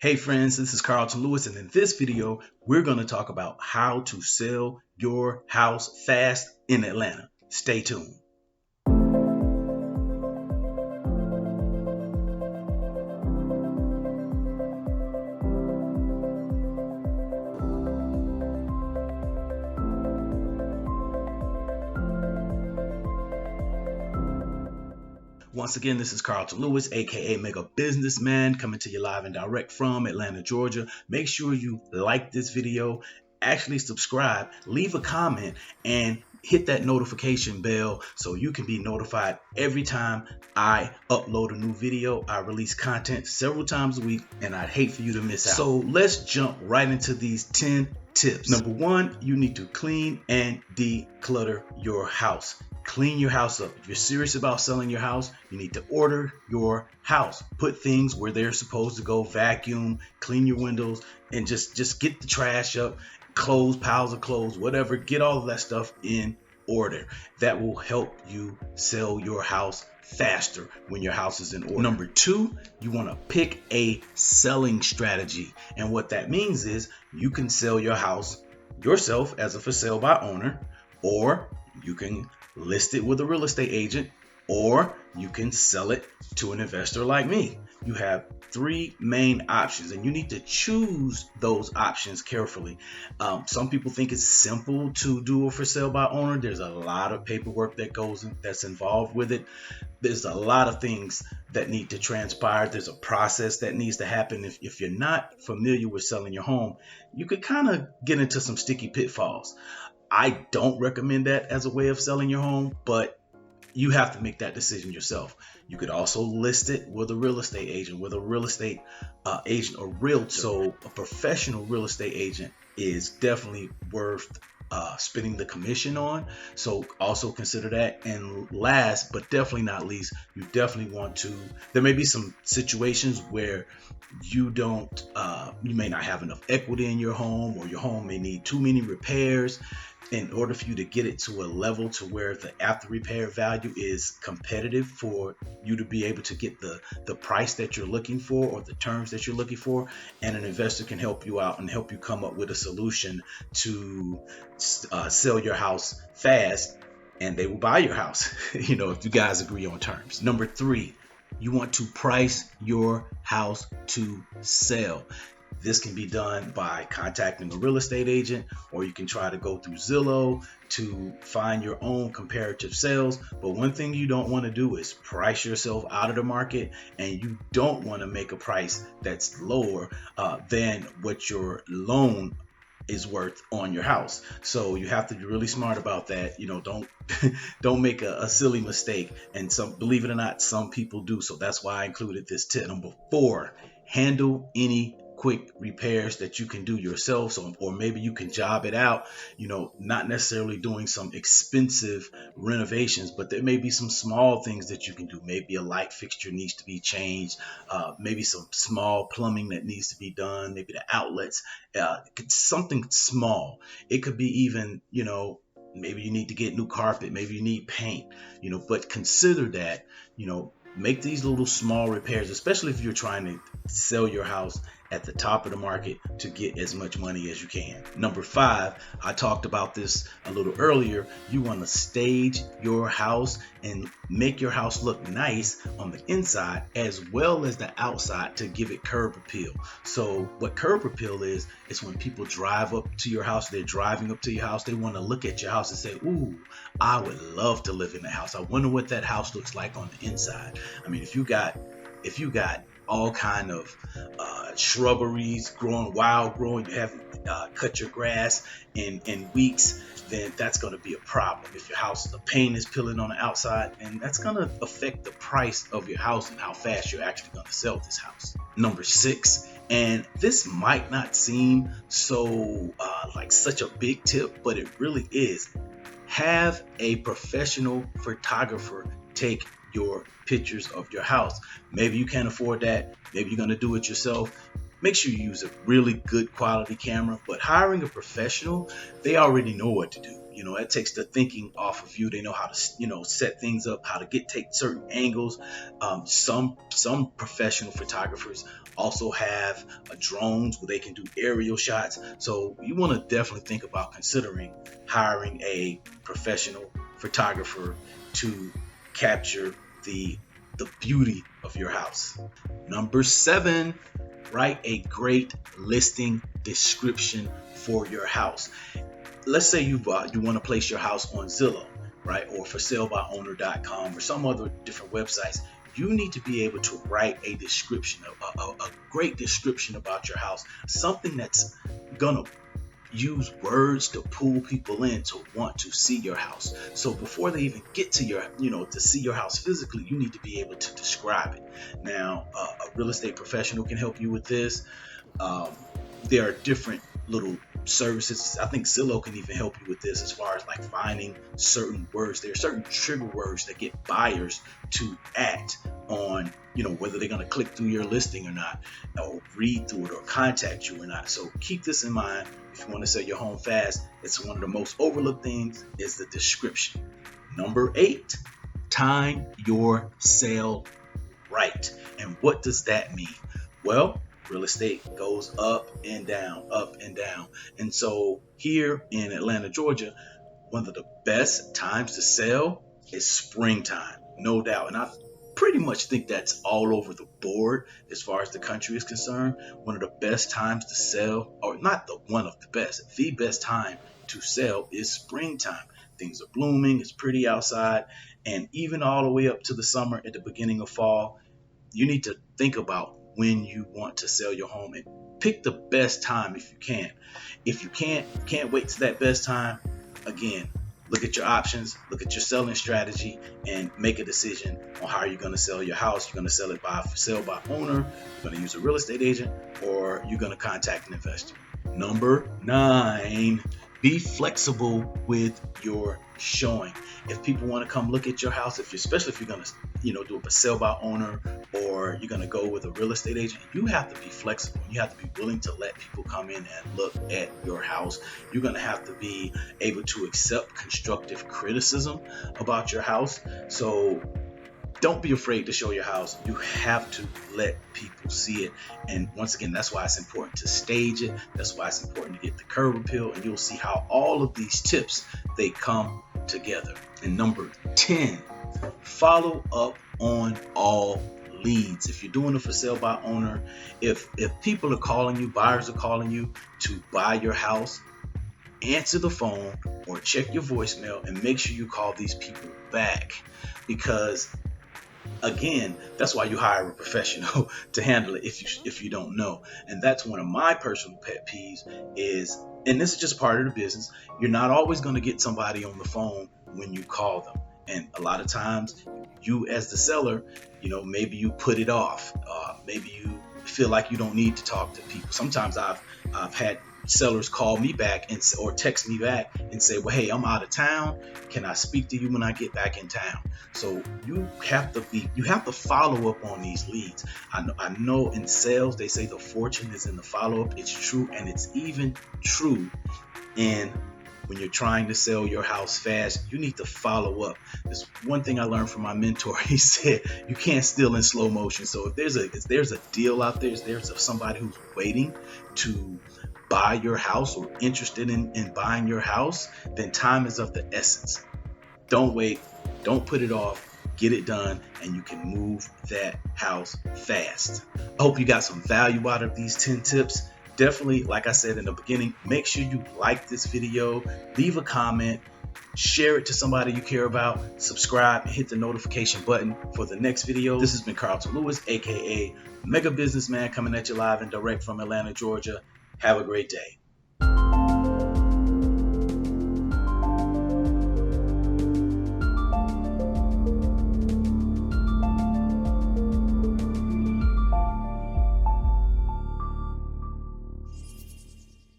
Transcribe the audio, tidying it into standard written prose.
Hey friends, this is Carlton Lewis, and in this video, we're going to talk about how to sell your house fast in Atlanta. Stay tuned. Once again, this is Carlton Lewis, aka Mega Businessman, coming to you live and direct from Atlanta, Georgia. Make sure you like this video, actually subscribe, leave a comment, and hit that notification bell so you can be notified every time I upload a new video. I release content several times a week, and I'd hate for you to miss out. So let's jump right into these 10 tips. Number one, you need to clean and declutter your house. Clean your house up. If you're serious about selling your house, you need to order your house. Put things where they're supposed to go, vacuum, clean your windows, and just get the trash up, clothes, piles of clothes, whatever. Get all of that stuff in order. That will help you sell your house faster when your house is in order. Number two, you want to pick a selling strategy. And what that means is you can sell your house yourself as a for sale by owner, or you can list it with a real estate agent, or you can sell it to an investor like me. You have three main options, and you need to choose those options carefully. Some people think it's simple to do a for sale by owner. There's a lot of paperwork that's involved with it. There's a lot of things that need to transpire. There's a process that needs to happen. If you're not familiar with selling your home, you could kind of get into some sticky pitfalls. I don't recommend that as a way of selling your home, but you have to make that decision yourself. You could also list it with a real estate agent, or realtor. So a professional real estate agent is definitely worth spending the commission on. So also consider that. And last but definitely not least, you definitely want to, there may be some situations where you may not have enough equity in your home, or your home may need too many repairs. In order for you to get it to a level to where the after repair value is competitive for you to be able to get the price that you're looking for, or the terms that you're looking for, and an investor can help you out and help you come up with a solution to sell your house fast, and they will buy your house, if you guys agree on terms. Number three, you want to price your house to sell. This can be done by contacting a real estate agent, or you can try to go through Zillow to find your own comparative sales. But one thing you don't want to do is price yourself out of the market, and you don't want to make a price that's lower than what your loan is worth on your house. So you have to be really smart about that. Don't make a silly mistake. And believe it or not, some people do. So that's why I included this tip. Number four, handle any quick repairs that you can do yourself. Or maybe you can job it out, not necessarily doing some expensive renovations, but there may be some small things that you can do. Maybe a light fixture needs to be changed, maybe some small plumbing that needs to be done, maybe the outlets, something small. It could be even, maybe you need to get new carpet, maybe you need paint, but consider that, make these little small repairs, especially if you're trying to sell your house at the top of the market to get as much money as you can. Number five, I talked about this a little earlier. You want to stage your house and make your house look nice on the inside as well as the outside to give it curb appeal. So what curb appeal is when people drive up to your house, they're driving up to your house, they want to look at your house and say, ooh, I would love to live in that house. I wonder what that house looks like on the inside. I mean, if you got all kind of shrubberies wild growing, you haven't cut your grass in weeks, then that's going to be a problem. If your house, the paint is peeling on the outside, and that's going to affect the price of your house and how fast you're actually going to sell this house. Number six, and this might not seem so like such a big tip, but it really is. Have a professional photographer take your pictures of your house. Maybe you can't afford that. Maybe you're going to do it yourself. Make sure you use a really good quality camera, but hiring a professional, they already know what to do. That takes the thinking off of you. They know how to, set things up, how to take certain angles. Some professional photographers also have drones where they can do aerial shots. So you want to definitely think about considering hiring a professional photographer to capture the beauty of your house. Number 7, write a great listing description for your house. Let's say you want to place your house on Zillow, right, or for salebyowner.com or some other different websites. You need to be able to write a description, a great description about your house, something that's gonna use words to pull people in to want to see your house. So before they even get to to see your house physically, you need to be able to describe it. Now, a real estate professional can help you with this. There are different little services. I think Zillow can even help you with this as far as like finding certain words. There are certain trigger words that get buyers to act on, whether they're going to click through your listing or not, or read through it or contact you or not. So keep this in mind. If you want to sell your home fast, it's one of the most overlooked things is the description. Number 8, time your sale right. And what does that mean? Well, real estate goes up and down, up and down. And so here in Atlanta, Georgia, one of the best times to sell is springtime, no doubt. And I pretty much think that's all over the board as far as the country is concerned. One of the best times to sell, or not the best time to sell is springtime. Things are blooming, it's pretty outside, and even all the way up to the summer at the beginning of fall, you need to think about when you want to sell your home and pick the best time if you can. If you can't wait to that best time, again, look at your options, look at your selling strategy, and make a decision on how you're going to sell your house. You're going to sell it for sale by owner, you're going to use a real estate agent, or you're going to contact an investor. Number 9, be flexible with your showing. If people want to come look at your house, especially if you're going to do a sale by owner, or you're going to go with a real estate agent, you have to be flexible. You have to be willing to let people come in and look at your house. You're going to have to be able to accept constructive criticism about your house. So don't be afraid to show your house. You have to let people see it. And once again, that's why it's important to stage it. That's why it's important to get the curb appeal. And you'll see how all of these tips, they come together. And number 10, follow up on all leads. If you're doing it for sale by owner, if people are calling you, buyers are calling you to buy your house, answer the phone or check your voicemail and make sure you call these people back, because again, that's why you hire a professional to handle it if you don't know. And that's one of my personal pet peeves is, and this is just part of the business, you're not always going to get somebody on the phone when you call them. And a lot of times you as the seller, maybe you put it off. Maybe you feel like you don't need to talk to people. Sometimes I've had sellers call me back or text me back and say, well, hey, I'm out of town. Can I speak to you when I get back in town? So you have to follow up on these leads. I know in sales, they say the fortune is in the follow-up. It's true. And it's even true when you're trying to sell your house fast. You need to follow up. There's one thing I learned from my mentor. He said, you can't steal in slow motion. So if there's a deal out there, if there's somebody who's waiting to buy your house or interested in buying your house, then time is of the essence. Don't wait. Don't put it off. Get it done, and you can move that house fast. I hope you got some value out of these 10 tips. Definitely, like I said in the beginning, make sure you like this video, leave a comment, share it to somebody you care about, subscribe, and hit the notification button for the next video. This has been Carlton Lewis, aka Mega Businessman, coming at you live and direct from Atlanta, Georgia. Have a great day.